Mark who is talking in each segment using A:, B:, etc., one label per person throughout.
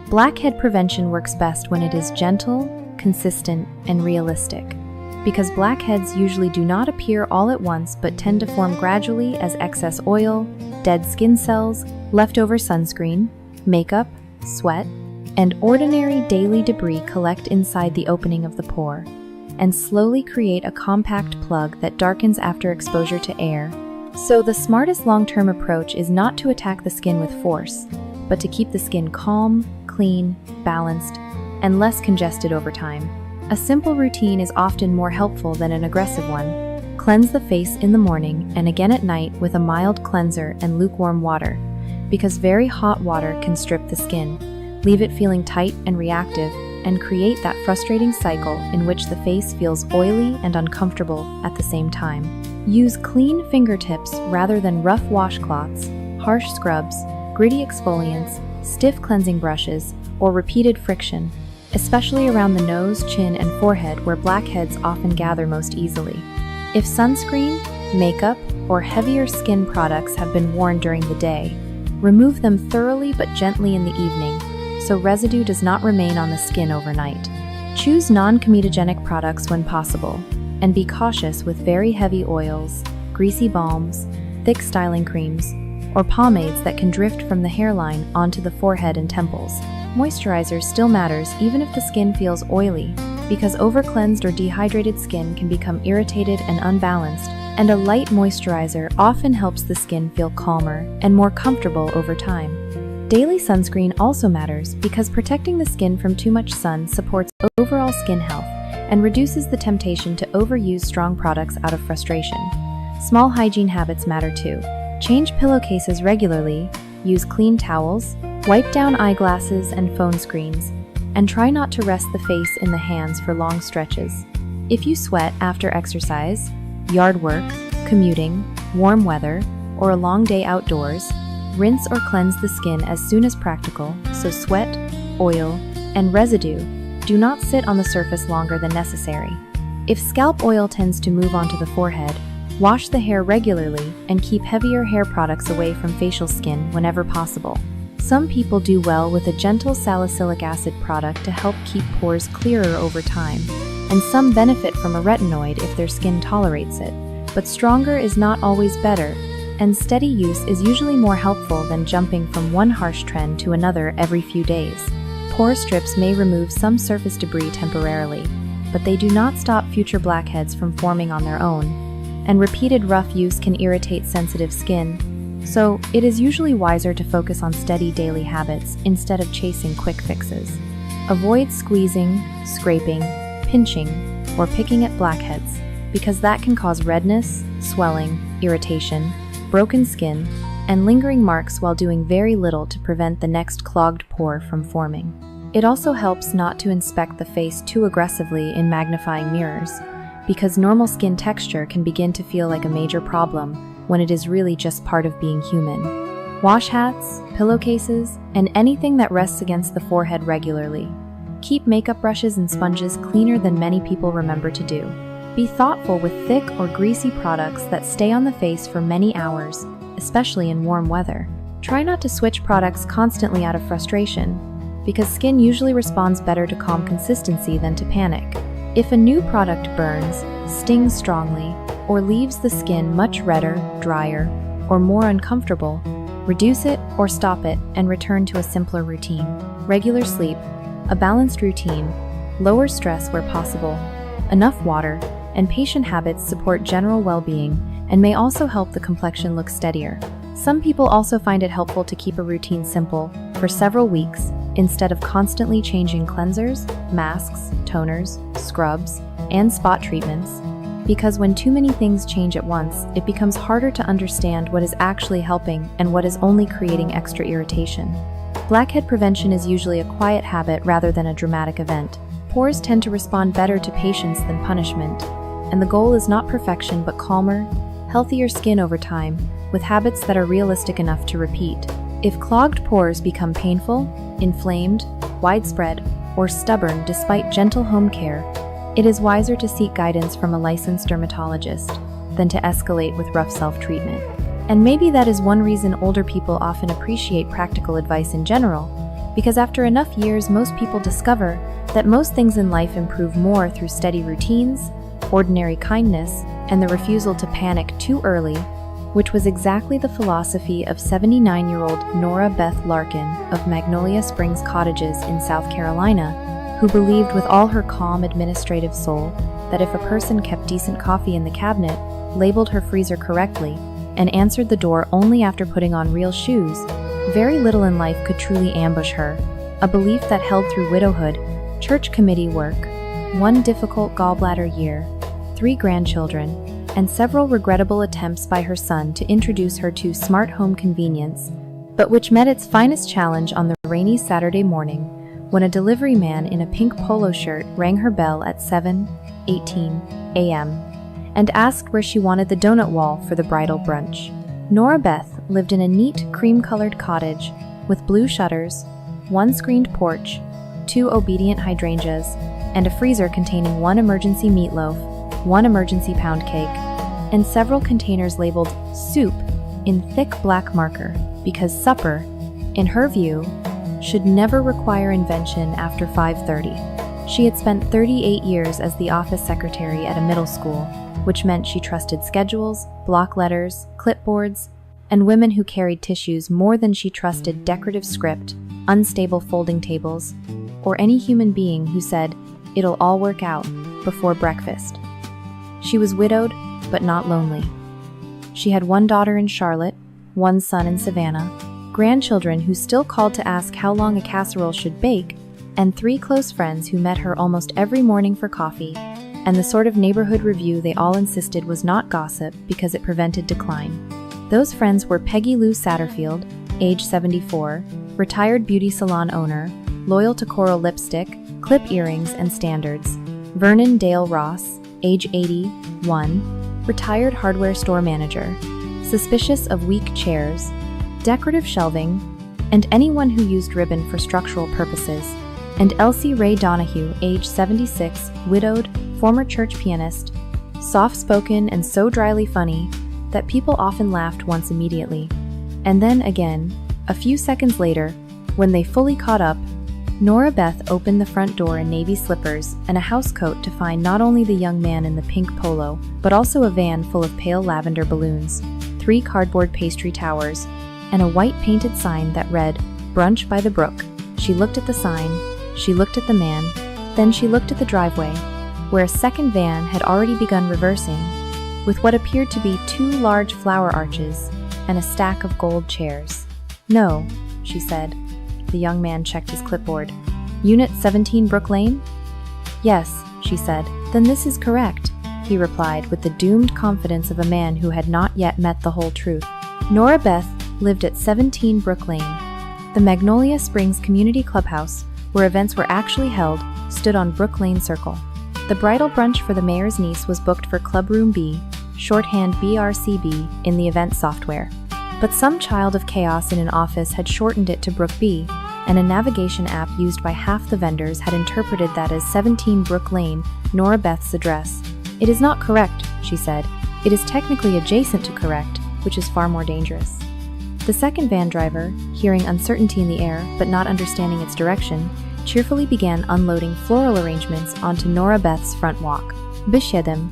A: Blackhead prevention works best when it is gentle, consistent, and realistic, because blackheads usually do not appear all at once but tend to form gradually as excess oil, dead skin cells, leftover sunscreen, makeup, sweat, and ordinary daily debris collect inside the opening of the pore, and slowly create a compact plug that darkens after exposure to air. So the smartest long-term approach is not to attack the skin with force, but to keep the skin calm, clean, balanced, and less congested over time. A simple routine is often more helpful than an aggressive one. Cleanse the face in the morning and again at night with a mild cleanser and lukewarm water, because very hot water can strip the skin, leave it feeling tight and reactive, and create that frustrating cycle in which the face feels oily and uncomfortable at the same time. Use clean fingertips rather than rough washcloths, harsh scrubs, gritty exfoliants, stiff cleansing brushes, or repeated friction, especially around the nose, chin, and forehead where blackheads often gather most easily. If sunscreen, makeup, or heavier skin products have been worn during the day, remove them thoroughly but gently in the evening, so residue does not remain on the skin overnight. Choose non-comedogenic products when possible, and be cautious with very heavy oils, greasy balms, thick styling creams, or pomades that can drift from the hairline onto the forehead and temples. Moisturizer still matters even if the skin feels oily, because over-cleansed or dehydrated skin can become irritated and unbalanced, and a light moisturizer often helps the skin feel calmer and more comfortable over time. Daily sunscreen also matters because protecting the skin from too much sun supports overall skin health and reduces the temptation to overuse strong products out of frustration. Small hygiene habits matter too. Change pillowcases regularly, use clean towels, wipe down eyeglasses and phone screens, and try not to rest the face in the hands for long stretches. If you sweat after exercise, yard work, commuting, warm weather, or a long day outdoors, rinse or cleanse the skin as soon as practical, so sweat, oil, and residue do not sit on the surface longer than necessary. If scalp oil tends to move onto the forehead, wash the hair regularly and keep heavier hair products away from facial skin whenever possible. Some people do well with a gentle salicylic acid product to help keep pores clearer over time, and some benefit from a retinoid if their skin tolerates it. But stronger is not always better, and steady use is usually more helpful than jumping from one harsh trend to another every few days. Pore strips may remove some surface debris temporarily, but they do not stop future blackheads from forming on their own, and repeated rough use can irritate sensitive skin, so it is usually wiser to focus on steady daily habits instead of chasing quick fixes. Avoid squeezing, scraping, pinching, or picking at blackheads, because that can cause redness, swelling, irritation, broken skin, and lingering marks while doing very little to prevent the next clogged pore from forming. It also helps not to inspect the face too aggressively in magnifying mirrors, because normal skin texture can begin to feel like a major problem when it is really just part of being human. Wash hats, pillowcases, and anything that rests against the forehead regularly. Keep makeup brushes and sponges cleaner than many people remember to do. Be thoughtful with thick or greasy products that stay on the face for many hours, especially in warm weather. Try not to switch products constantly out of frustration, because skin usually responds better to calm consistency than to panic. If a new product burns, stings strongly, or leaves the skin much redder, drier, or more uncomfortable, reduce it or stop it and return to a simpler routine. Regular sleep, a balanced routine, lower stress where possible, enough water, and patient habits support general well-being and may also help the complexion look steadier. Some people also find it helpful to keep a routine simple for several weeks instead of constantly changing cleansers, masks, toners, scrubs, and spot treatments, because when too many things change at once, it becomes harder to understand what is actually helping and what is only creating extra irritation. Blackhead prevention is usually a quiet habit rather than a dramatic event. Pores tend to respond better to patience than punishment, and the goal is not perfection but calmer, healthier skin over time, with habits that are realistic enough to repeat. If clogged pores become painful, inflamed, widespread, or stubborn despite gentle home care, it is wiser to seek guidance from a licensed dermatologist than to escalate with rough self-treatment. And maybe that is one reason older people often appreciate practical advice in general, Because after enough years, most people discover that most things in life improve more through steady routines, ordinary kindness, and the refusal to panic too early, which was exactly the philosophy of 79-year-old Nora Beth Larkin of Magnolia Springs Cottages in South Carolina, who believed with all her calm administrative soul that if a person kept decent coffee in the cabinet, labeled her freezer correctly, and answered the door only after putting on real shoes, very little in life could truly ambush her, a belief that held through widowhood, church committee work, one difficult gallbladder year, 3 grandchildren, and several regrettable attempts by her son to introduce her to smart home convenience, but which met its finest challenge on the rainy Saturday morning when a delivery man in a pink polo shirt rang her bell at 7:18 a.m. and asked where she wanted the donut wall for the bridal brunch. Nora Beth lived in a neat cream-colored cottage with blue shutters, 1 screened porch, 2 obedient hydrangeas, and a freezer containing 1 emergency meatloaf, 1 emergency pound cake, and several containers labeled soup in thick black marker, because supper, in her view, should never require invention after 5:30. She had spent 38 years as the office secretary at a middle school, which meant she trusted schedules, block letters, clipboards, and women who carried tissues more than she trusted decorative script, unstable folding tables, or any human being who said, "It'll all work out," before breakfast. She was widowed, but not lonely. She had 1 daughter in Charlotte, 1 son in Savannah, grandchildren who still called to ask how long a casserole should bake, and 3 close friends who met her almost every morning for coffee, and the sort of neighborhood review they all insisted was not gossip because it prevented decline. Those friends were Peggy Lou Satterfield, age 74, retired beauty salon owner, loyal to coral lipstick, clip earrings, and standards; Vernon Dale Ross, age 81, retired hardware store manager, suspicious of weak chairs, decorative shelving, and anyone who used ribbon for structural purposes; and Elsie Ray Donahue, age 76, widowed, former church pianist, soft-spoken and so dryly funny that people often laughed once immediately, and then again, a few seconds later, when they fully caught up. Nora Beth opened the front door in navy slippers and a housecoat to find not only the young man in the pink polo, but also a van full of pale lavender balloons, 3 cardboard pastry towers, and a white painted sign that read, "Brunch by the Brook." She looked at the sign, she looked at the man, then she looked at the driveway, where a second van had already begun reversing, with what appeared to be 2 large flower arches and a stack of gold chairs. "No," she said. The young man checked his clipboard. "Unit 17 Brook Lane?" "Yes," she said. "Then this is correct," he replied with the doomed confidence of a man who had not yet met the whole truth. Nora Beth lived at 17 Brook Lane. The Magnolia Springs Community Clubhouse, where events were actually held, stood on Brook Lane Circle. The bridal brunch for the mayor's niece was booked for Club Room B, shorthand BRCB, in the event software. But some child of chaos in an office had shortened it to Brook B, and a navigation app used by half the vendors had interpreted that as 17 Brook Lane, Nora Beth's address. "It is not correct," she said. "It is technically adjacent to correct, which is far more dangerous." The second van driver, hearing uncertainty in the air but not understanding its direction, cheerfully began unloading floral arrangements onto Nora Beth's front walk. "Besiedem,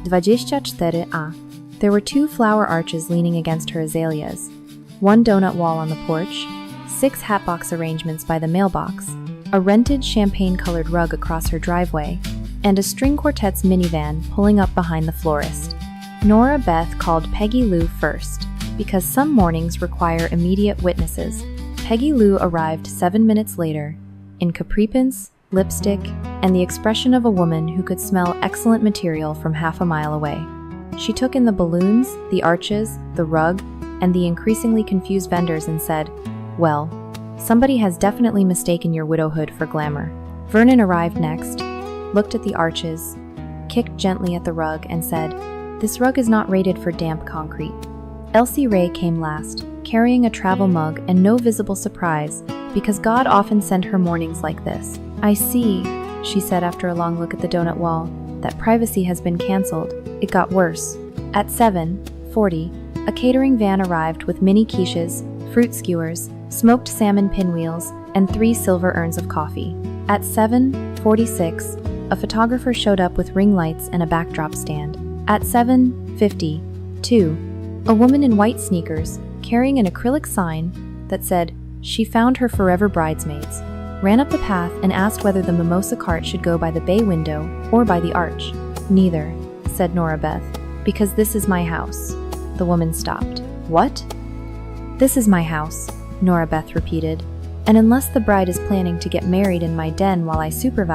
A: 24A." There were 2 flower arches leaning against her azaleas, 1 donut wall on the porch, 6 hatbox arrangements by the mailbox, a rented champagne-colored rug across her driveway, and a string quartet's minivan pulling up behind the florist. Nora Beth called Peggy Lou first, because some mornings require immediate witnesses. Peggy Lou arrived 7 minutes later, in capri pants, lipstick, and the expression of a woman who could smell excellent material from half a mile away. She took in the balloons, the arches, the rug, and the increasingly confused vendors and said, "Well, somebody has definitely mistaken your widowhood for glamour." Vernon arrived next, looked at the arches, kicked gently at the rug, and said, "This rug is not rated for damp concrete." Elsie Ray came last, carrying a travel mug and no visible surprise, because God often sent her mornings like this. "I see," she said after a long look at the donut wall, "that privacy has been cancelled. It got worse." At 7:40, a catering van arrived with mini quiches, fruit skewers, smoked salmon pinwheels, and 3 silver urns of coffee. At 7:46, a photographer showed up with ring lights and a backdrop stand. At 7:52, a woman in white sneakers, carrying an acrylic sign that said, "She found her forever bridesmaids," ran up the path and asked whether the mimosa cart should go by the bay window or by the arch. "Neither," said Nora Beth, "because this is my house." The woman stopped. "What?" "This is my house," Nora Beth repeated, "and unless the bride is planning to get married in my den while I supervise